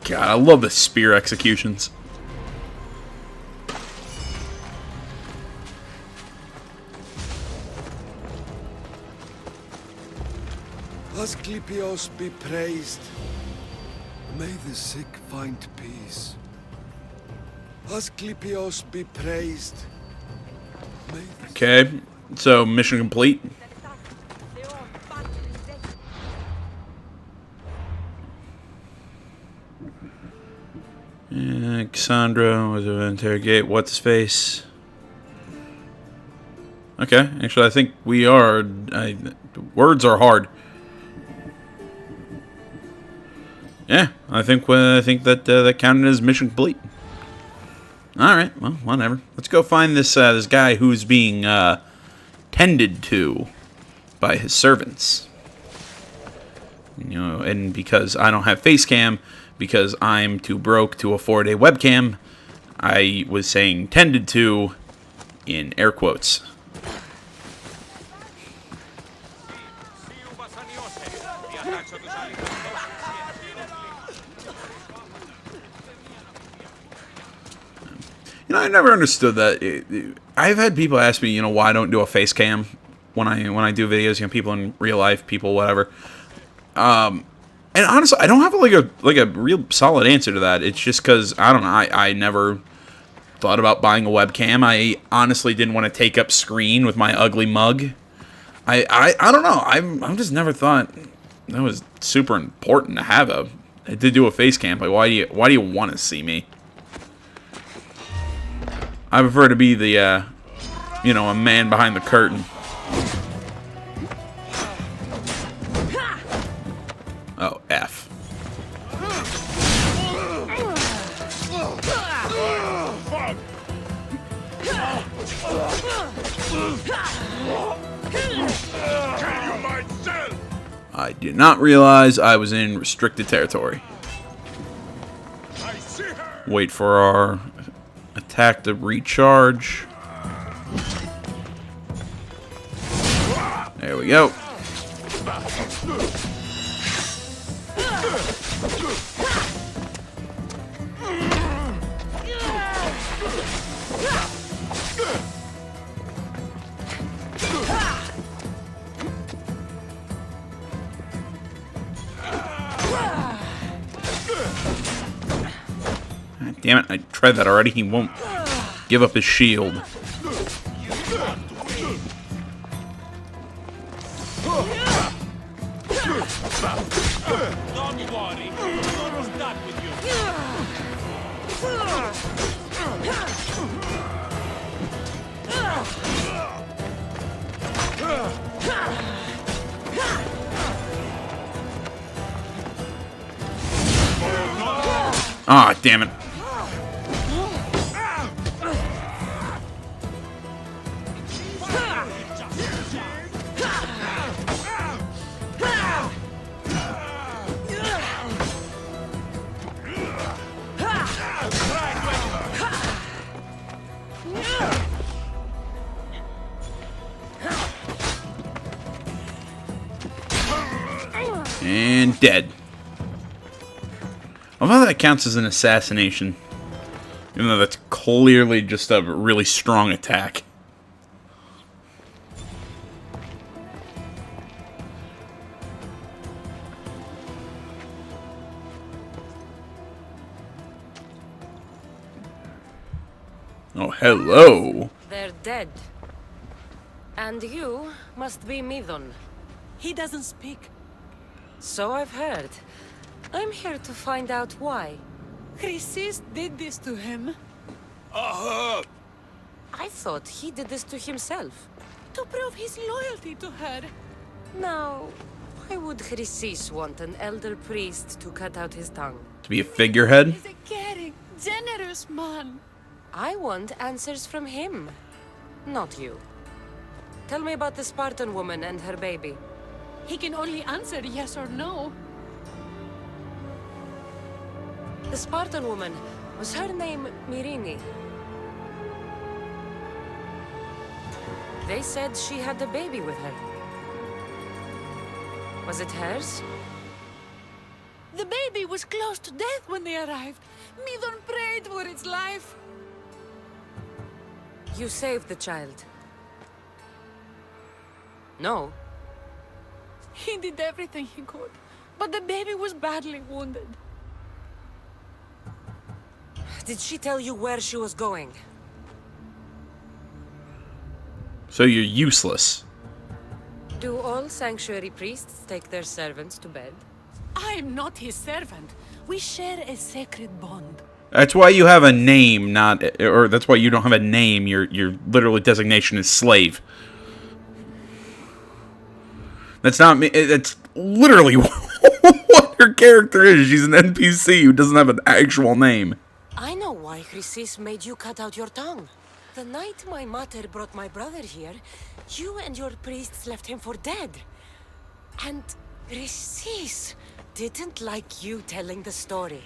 God, I love the spear executions. Asclepios be praised. May the sick find peace. Asclepios be praised. Okay, so mission complete. Cassandra was to interrogate what's his face. Okay, actually, I think we are. Words are hard. Yeah, I think that that counted as mission complete. All right, well, whatever. Let's go find this this guy who's being tended to by his servants. And because I don't have face cam, because I'm too broke to afford a webcam, I was saying tended to in air quotes. I never understood that. I've had people ask me, why I don't do a face cam when I do videos. People in real life, people, whatever. And honestly, I don't have like a real solid answer to that. It's just because I don't know. I never thought about buying a webcam. I honestly didn't want to take up screen with my ugly mug. I don't know. I've just never thought that was super important to have to do a face cam. Like, why do you want to see me? I prefer to be the a man behind the curtain. Oh, F. I did not realize I was in restricted territory. Wait for our attack to recharge. There we go. Damn it, I tried that already. He won't give up his shield. Ah, damn it. And dead. I love how that counts as an assassination. Even though that's clearly just a really strong attack. Oh, hello. They're dead. And you must be Midon. He doesn't speak. So I've heard. I'm here to find out why. Chrysis did this to him. I thought he did this to himself. To prove his loyalty to her. Now, why would Chrysis want an elder priest to cut out his tongue? To be a figurehead? He's a caring, generous man. I want answers from him, not you. Tell me about the Spartan woman and her baby. He can only answer yes or no. The Spartan woman, was her name Mirini? They said she had a baby with her. Was it hers? The baby was close to death when they arrived. Midon prayed for its life. You saved the child. No. He did everything he could, but the baby was badly wounded. Did she tell you where she was going? So you're useless. Do all sanctuary priests take their servants to bed? I am not his servant. We share a sacred bond. That's why you have a name, or that's why you don't have a name. Your literally designation is slave. That's not me. That's literally what her character is. She's an NPC who doesn't have an actual name. I know why Chrysis made you cut out your tongue. The night my mater brought my brother here, you and your priests left him for dead. And Chrysis didn't like you telling the story.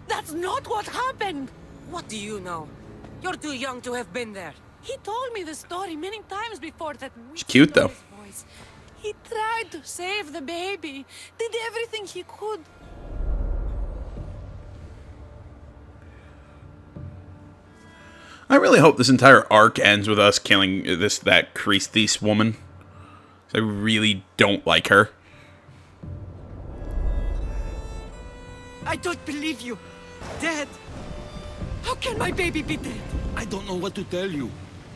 That's not what happened! What do you know? You're too young to have been there. He told me the story many times before that. She's cute though. Voice. He tried to save the baby, did everything he could. I really hope this entire arc ends with us killing that Chrysis woman. I really don't like her. I don't believe you. Dead? How can my baby be dead? I don't know what to tell you.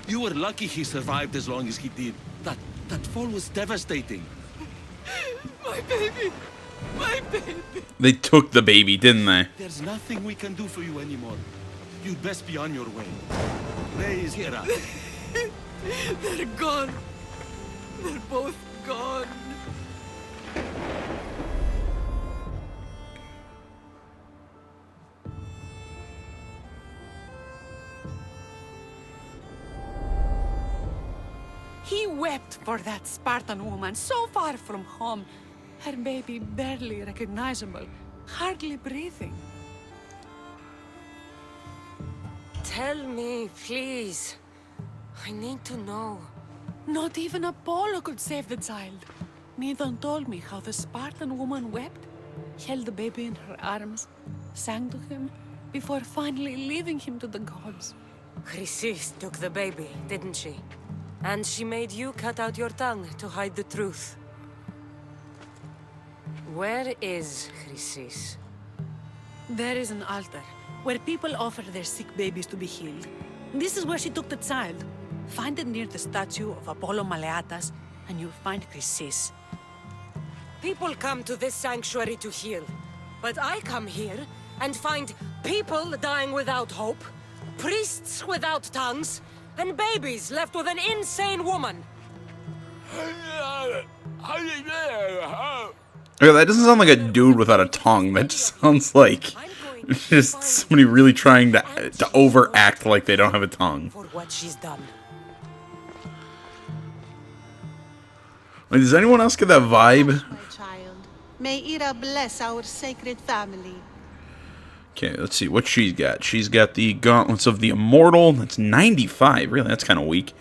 You were lucky he survived as long as he did. That fall was devastating. My baby! My baby! They took the baby, didn't they? There's nothing we can do for you anymore. You'd best be on your way. Ray is here. They're gone. They're both gone. He wept for that Spartan woman so far from home. Her baby barely recognizable, hardly breathing. Tell me, please. I need to know. Not even Apollo could save the child. Medon told me how the Spartan woman wept, held the baby in her arms, sang to him, before finally leaving him to the gods. Chrysis took the baby, didn't she? And she made you cut out your tongue to hide the truth. Where is Chrysis? There is an altar, where people offer their sick babies to be healed. This is where she took the child. Find it near the statue of Apollo Maleatas, and you'll find Chrysis. People come to this sanctuary to heal. But I come here and find people dying without hope, priests without tongues, and babies left with an insane woman. Okay, that doesn't sound like a dude without a tongue. That just sounds like just somebody really trying to overact like they don't have a tongue. For what she's done. Like, does anyone else get that vibe? My child, may Ira bless our sacred family. Okay, let's see what she's got. She's got the Gauntlets of the Immortal. That's 95. Really, that's kind of weak.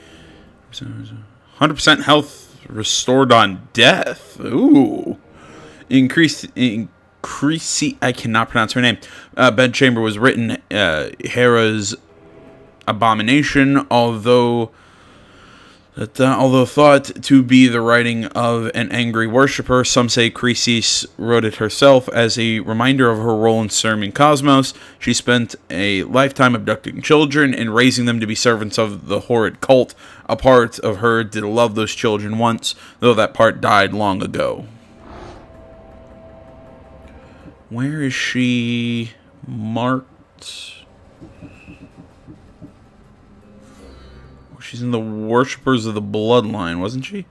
100% health restored on death. Ooh. Increase. I cannot pronounce her name. Bedchamber was written Hera's abomination, although thought to be the writing of an angry worshipper, some say Chrysis wrote it herself as a reminder of her role in serving Cosmos. She spent a lifetime abducting children and raising them to be servants of the horrid cult. A part of her did love those children once, though that part died long ago. Where is she marked? She's in the Worshippers of the Bloodline, wasn't she?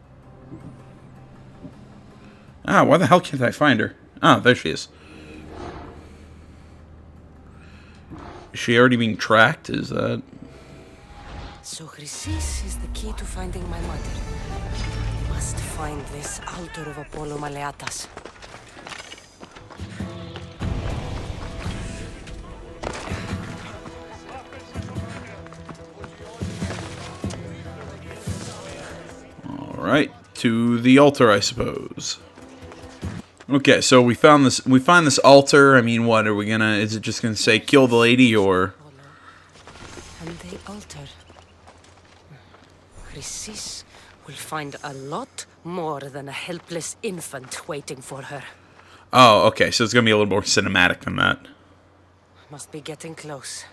Ah, why the hell can't I find her? Ah, there she is. Is she already being tracked? Is that... So Chrysis is the key to finding my mother. Must find this altar of Apollo Maleatas. Alright, to the altar, I suppose. Okay, so we find this altar. I mean, what are we gonna... Is it just gonna say, kill the lady, or... And the altar. Chrysis will find a lot more than a helpless infant waiting for her. Oh, okay, so it's gonna be a little more cinematic than that. Must be getting close.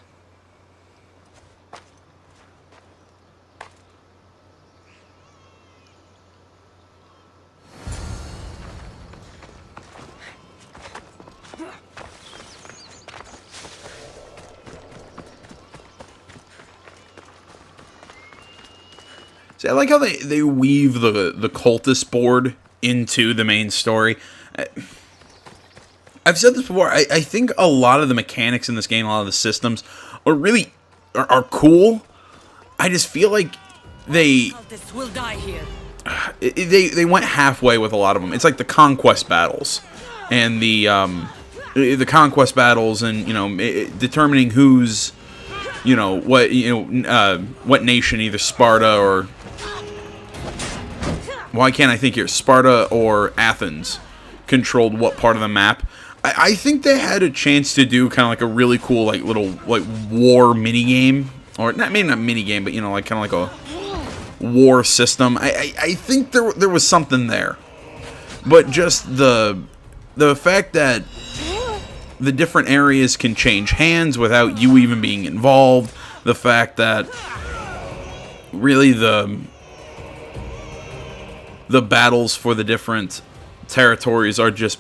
See, I like how they weave the cultist board into the main story. I've said this before. I think a lot of the mechanics in this game, a lot of the systems, are cool. I just feel like they will die here. They went halfway with a lot of them. It's like the conquest battles, and the conquest battles, and determining who's what nation, either Sparta or... Why can't I think here? Sparta or Athens controlled what part of the map. I think they had a chance to do kind of like a really cool little war mini game, or maybe not mini game, but kind of like a war system. I think there was something there, but just the fact that the different areas can change hands without you even being involved. the fact that really the battles for the different territories are just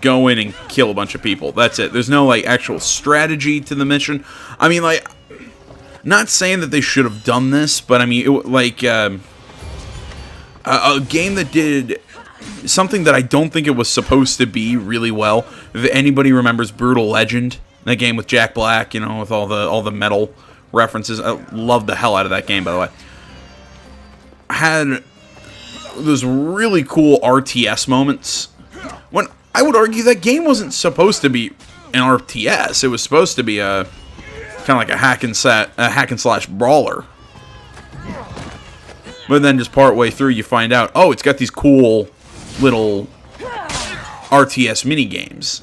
go in and kill a bunch of people. That's it. There's no, like, actual strategy to the mission. I mean, like, not saying that they should have done this, but I mean, a game that did something that I don't think it was supposed to be really well. If anybody remembers Brutal Legend, that game with Jack Black, you know, with all the metal references, I loved the hell out of that game, by the way. Had those really cool RTS moments. When I would argue that game wasn't supposed to be an RTS, it was supposed to be a kind of like a hack and slash brawler. But then just partway through, you find out, oh, it's got these cool little RTS mini games.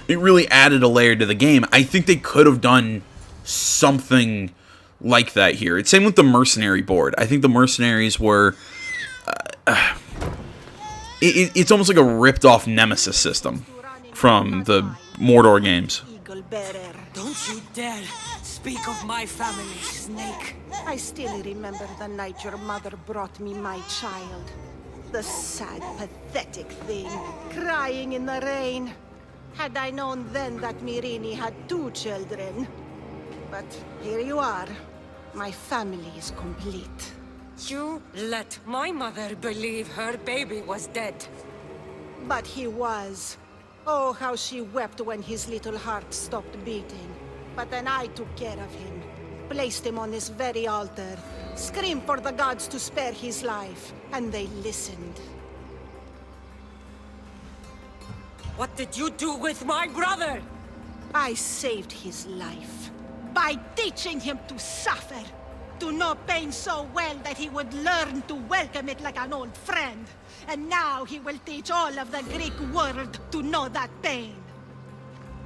It really added a layer to the game. I think they could have done something like that here. It's same with the Mercenary board. I think the Mercenaries were... it's almost like a ripped-off Nemesis system from the Mordor games. Don't you dare speak of my family, Snake. I still remember the night your mother brought me my child. The sad, pathetic thing, crying in the rain. Had I known then that Mirini had 2 children. But here you are. My family is complete. You let my mother believe her baby was dead. But he was. Oh, how she wept when his little heart stopped beating. But then I took care of him. Placed him on this very altar. Screamed for the gods to spare his life. And they listened. What did you do with my brother? I saved his life. By teaching him to suffer. To know pain so well that he would learn to welcome it like an old friend. And now he will teach all of the Greek world to know that pain.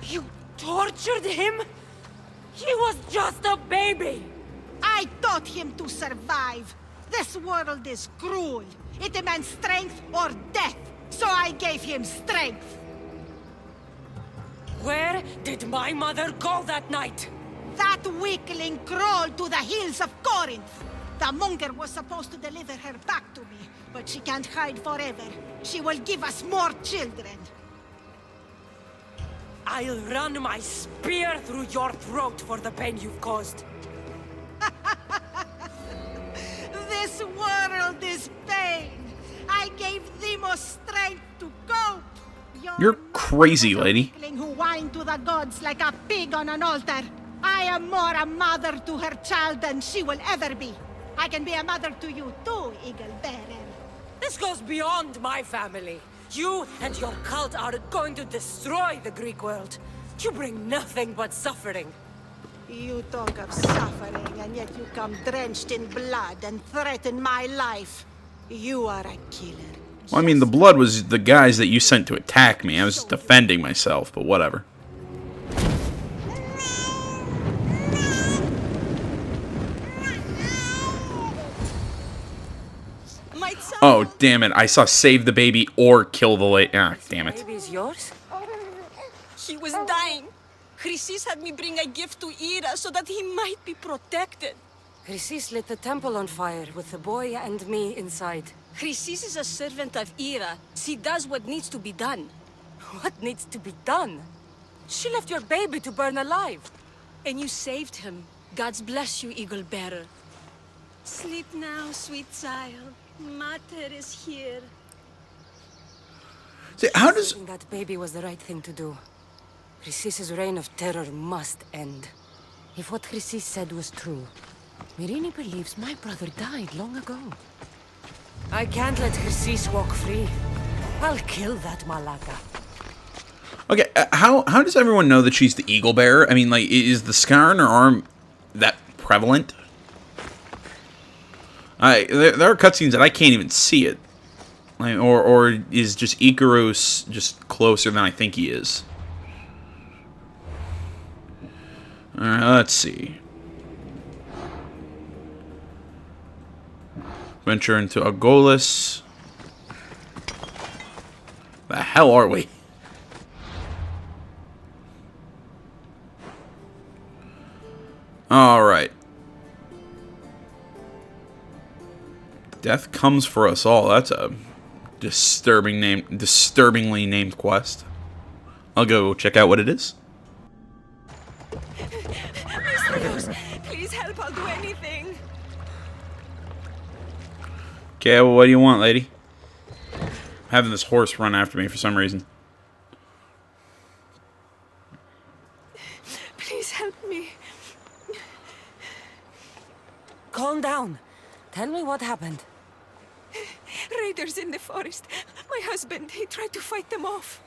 You tortured him? He was just a baby! I taught him to survive. This world is cruel. It demands strength or death. So I gave him strength. Where did my mother go that night? That weakling crawled to the hills of Corinth. The monger was supposed to deliver her back to me, but she can't hide forever. She will give us more children. I'll run my spear through your throat for the pain you've caused. This world is pain. I gave Demos strength to cope. You're crazy, lady. Who whined to the gods like a pig on an altar. I am more a mother to her child than she will ever be. I can be a mother to you too, Eagle Bearer. This goes beyond my family. You and your cult are going to destroy the Greek world. You bring nothing but suffering. You talk of suffering, and yet you come drenched in blood and threaten my life. You are a killer. Well, I mean, the blood was the guys that you sent to attack me. I was defending myself, but whatever. Oh, damn it. I saw save the baby or kill the lady. Ah, damn it. The baby's yours? He was dying. Chrysis had me bring a gift to Ira so that he might be protected. Chrysis lit the temple on fire with the boy and me inside. Chrysis is a servant of Ira. She does what needs to be done. What needs to be done? She left your baby to burn alive. And you saved him. God's bless you, Eagle Bearer. Sleep now, sweet child. Mater is here. See, how does... That baby was the right thing to do. Chrysis' reign of terror must end. If what Chrysis said was true, Mirini believes my brother died long ago. I can't let Chrysis walk free. I'll kill that Malaka. Okay, how does everyone know that she's the Eagle Bearer? I mean, like, is the scar on her arm that prevalent? There are cutscenes that I can't even see it. Like, or is just Icarus just closer than I think he is? Alright, let's see. Venture into Agolis. The hell are we? Death comes for us all. That's a disturbingly named quest. I'll go check out what it is. Please help, I'll do anything. Okay, well, what do you want, lady? I'm having this horse run after me for some reason. Please help me. Calm down. Tell me what happened. Raiders in the forest. My husband, he tried to fight them off.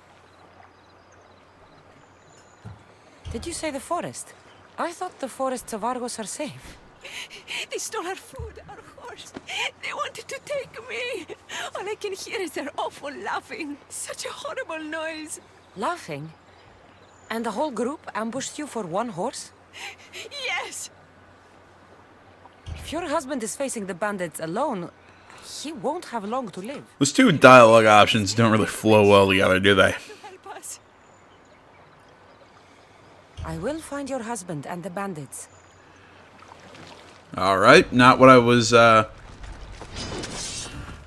Did you say the forest? I thought the forests of Argos are safe. They stole our food, our horse. They wanted to take me. All I can hear is their awful laughing. Such a horrible noise. Laughing? And the whole group ambushed you for one horse? Yes. If your husband is facing the bandits alone, he won't have long to live. Those two dialogue options don't really flow well together, do they? Help us. I will find your husband and the bandits. Alright, not what I was, not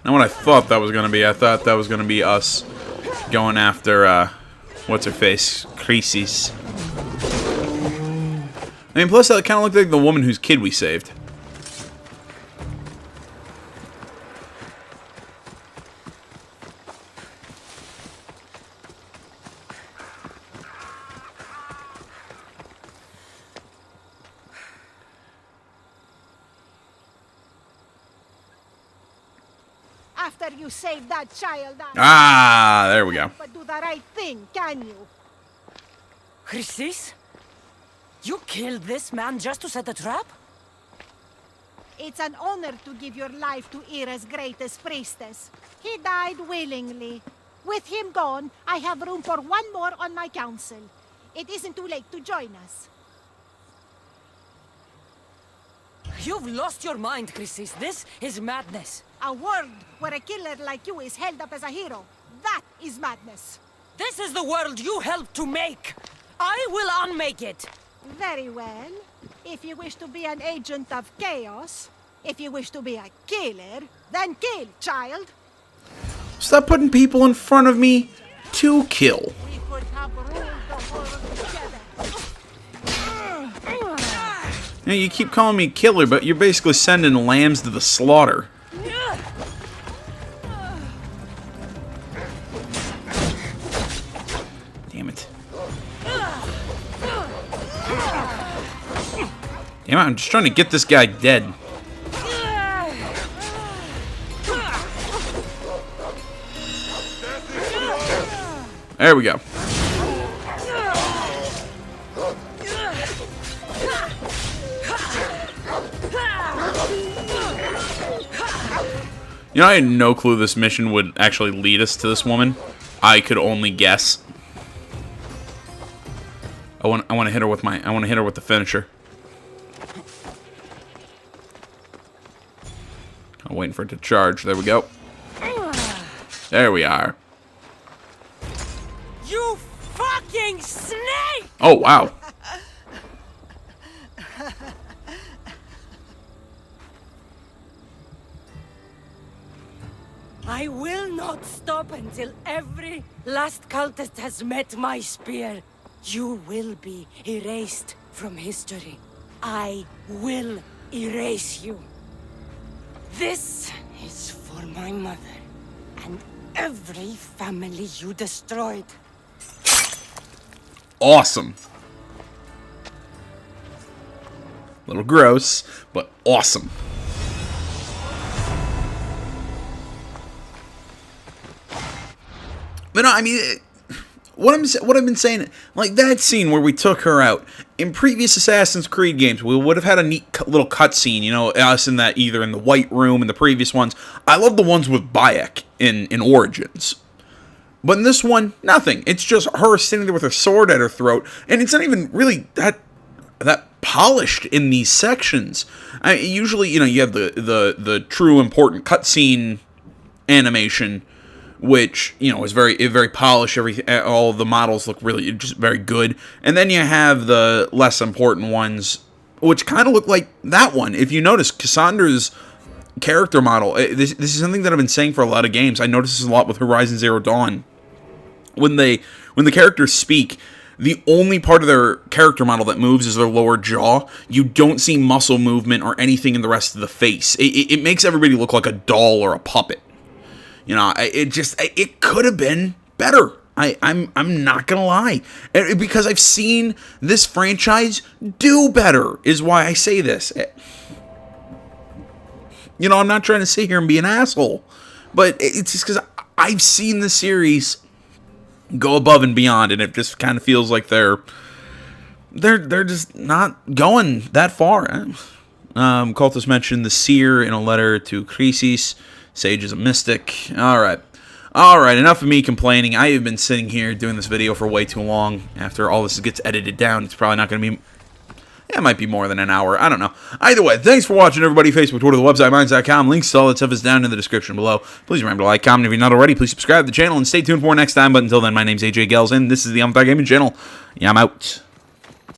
what I thought that was gonna be. I thought that was gonna be us going after, what's-her-face? Crisis. I mean, plus that kind of looked like the woman whose kid we saved. After you save that child, Ah, there we go. but do the right thing, can you? Chrysis? You killed this man just to set a trap? It's an honor to give your life to Ira's greatest priestess. He died willingly. With him gone, I have room for one more on my council. It isn't too late to join us. You've lost your mind, Chrysis. This is madness. A world where a killer like you is held up as a hero. That is madness. This is the world you helped to make. I will unmake it. Very well. If you wish to be an agent of chaos, if you wish to be a killer, then kill, child. Stop putting people in front of me to kill. We could have ruled the world together. You know, you keep calling me killer, but you're basically sending lambs to the slaughter. Damn it. Damn it, I'm just trying to get this guy dead. There we go. You know, I had no clue this mission would actually lead us to this woman. I could only guess. I want to hit her with the finisher. I'm waiting for it to charge. There we go. There we are. You fucking snake! Oh, wow. I will not stop until every last cultist has met my spear. You will be erased from history. I will erase you. This is for my mother and every family you destroyed. Awesome. A little gross, but awesome. But no, I mean, what I've been saying, like that scene where we took her out in previous Assassin's Creed games, we would have had a neat little cutscene, you know, us in that either in the White Room in the previous ones. I love the ones with Bayek in Origins, but in this one, nothing. It's just her sitting there with her sword at her throat, and it's not even really that polished in these sections. Usually, you know, you have the true important cutscene animation, which, you know, is very polished. All of the models look really just very good. And then you have the less important ones, which kind of look like that one. If you notice, Cassandra's character model. This is something that I've been saying for a lot of games. I notice this a lot with Horizon Zero Dawn. When the characters speak, the only part of their character model that moves is their lower jaw. You don't see muscle movement or anything in the rest of the face. It makes everybody look like a doll or a puppet. You know, it could have been better. I'm not gonna lie, because I've seen this franchise do better, is why I say this. You know, I'm not trying to sit here and be an asshole, but it's just because I've seen the series go above and beyond, and it just kind of feels like they're just not going that far. Cultus mentioned the seer in a letter to Crisis. Sage is a mystic. All right, enough of me complaining. I have been sitting here doing this video for way too long. After all this gets edited down, it's probably not going to be... Yeah, it might be more than an hour. I don't know. Either way, thanks for watching, everybody. Facebook, Twitter, the website, minds.com. Links to all that stuff is down in the description below. Please remember to like, comment if you're not already. Please subscribe to the channel and stay tuned for next time. But until then, my name's AJ Gels, and this is the Gaming Channel. Yeah, I'm out.